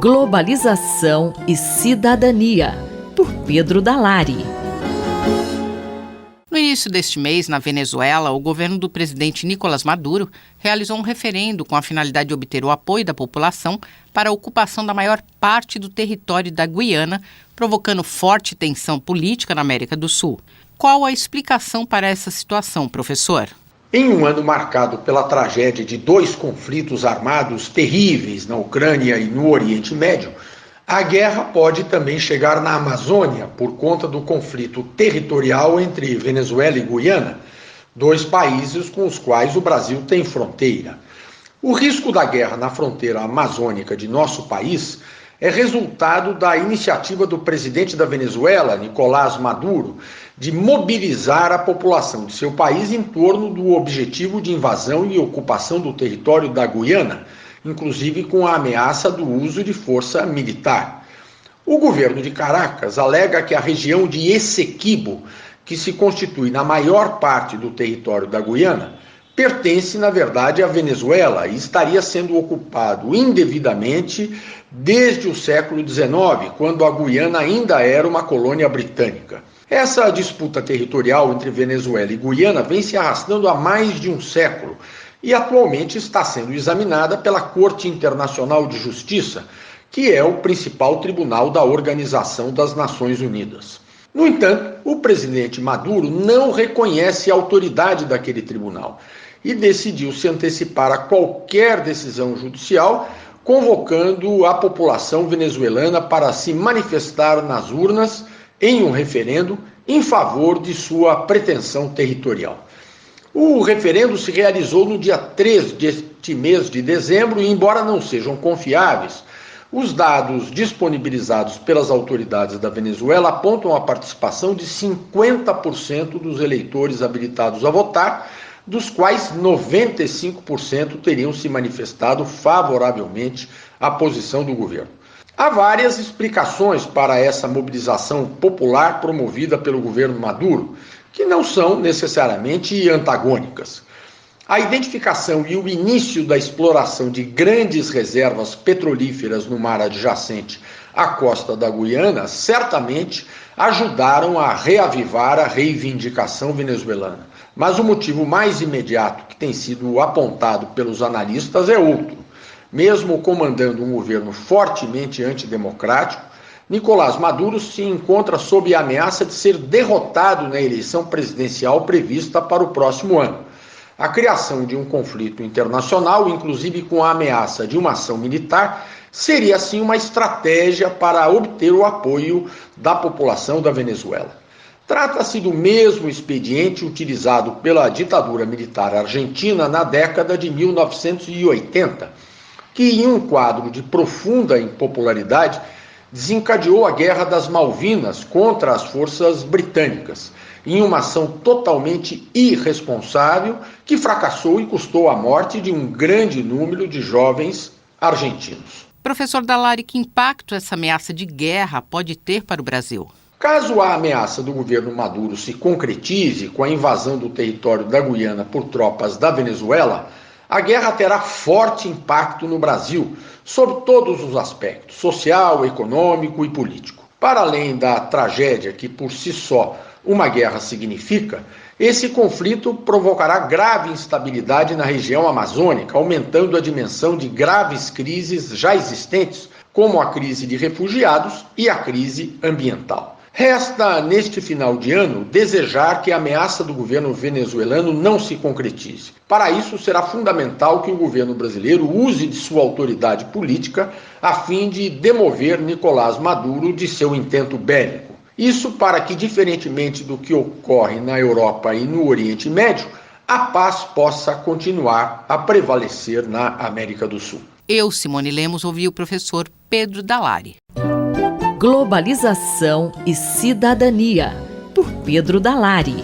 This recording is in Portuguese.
Globalização e Cidadania, por Pedro Dalari. No início deste mês, na Venezuela, o governo do presidente Nicolás Maduro realizou um referendo com a finalidade de obter o apoio da população para a ocupação da maior parte do território da Guiana, provocando forte tensão política na América do Sul. Qual a explicação para essa situação, professor? Em um ano marcado pela tragédia de 2 conflitos armados terríveis na Ucrânia e no Oriente Médio, a guerra pode também chegar na Amazônia por conta do conflito territorial entre Venezuela e Guiana, 2 países com os quais o Brasil tem fronteira. O risco da guerra na fronteira amazônica de nosso país é resultado da iniciativa do presidente da Venezuela, Nicolás Maduro, de mobilizar a população de seu país em torno do objetivo de invasão e ocupação do território da Guiana, inclusive com a ameaça do uso de força militar. O governo de Caracas alega que a região de Essequibo, que se constitui na maior parte do território da Guiana, pertence, na verdade, à Venezuela e estaria sendo ocupado indevidamente desde o século XIX, quando a Guiana ainda era uma colônia britânica. Essa disputa territorial entre Venezuela e Guiana vem se arrastando há mais de um século e atualmente está sendo examinada pela Corte Internacional de Justiça, que é o principal tribunal da Organização das Nações Unidas. No entanto, o presidente Maduro não reconhece a autoridade daquele tribunal e decidiu se antecipar a qualquer decisão judicial, convocando a população venezuelana para se manifestar nas urnas em um referendo em favor de sua pretensão territorial. O referendo se realizou no dia 3 deste mês de dezembro e, embora não sejam confiáveis, os dados disponibilizados pelas autoridades da Venezuela apontam a participação de 50% dos eleitores habilitados a votar, dos quais 95% teriam se manifestado favoravelmente à posição do governo. Há várias explicações para essa mobilização popular promovida pelo governo Maduro, que não são necessariamente antagônicas. A identificação e o início da exploração de grandes reservas petrolíferas no mar adjacente à costa da Guiana certamente ajudaram a reavivar a reivindicação venezuelana. Mas o motivo mais imediato que tem sido apontado pelos analistas é outro. Mesmo comandando um governo fortemente antidemocrático, Nicolás Maduro se encontra sob a ameaça de ser derrotado na eleição presidencial prevista para o próximo ano. A criação de um conflito internacional, inclusive com a ameaça de uma ação militar, seria assim uma estratégia para obter o apoio da população da Venezuela. Trata-se do mesmo expediente utilizado pela ditadura militar argentina na década de 1980, que, em um quadro de profunda impopularidade, desencadeou a Guerra das Malvinas contra as forças britânicas, em uma ação totalmente irresponsável que fracassou e custou a morte de um grande número de jovens argentinos. Professor Dalari, que impacto essa ameaça de guerra pode ter para o Brasil? Caso a ameaça do governo Maduro se concretize com a invasão do território da Guiana por tropas da Venezuela, a guerra terá forte impacto no Brasil, sob todos os aspectos, social, econômico e político. Para além da tragédia que por si só uma guerra significa, esse conflito provocará grave instabilidade na região amazônica, aumentando a dimensão de graves crises já existentes, como a crise de refugiados e a crise ambiental. Resta, neste final de ano, desejar que a ameaça do governo venezuelano não se concretize. Para isso, será fundamental que o governo brasileiro use de sua autoridade política a fim de demover Nicolás Maduro de seu intento bélico. Isso para que, diferentemente do que ocorre na Europa e no Oriente Médio, a paz possa continuar a prevalecer na América do Sul. Eu, Simone Lemos, ouvi o professor Pedro Dalari. Globalização e Cidadania, por Pedro Dalari.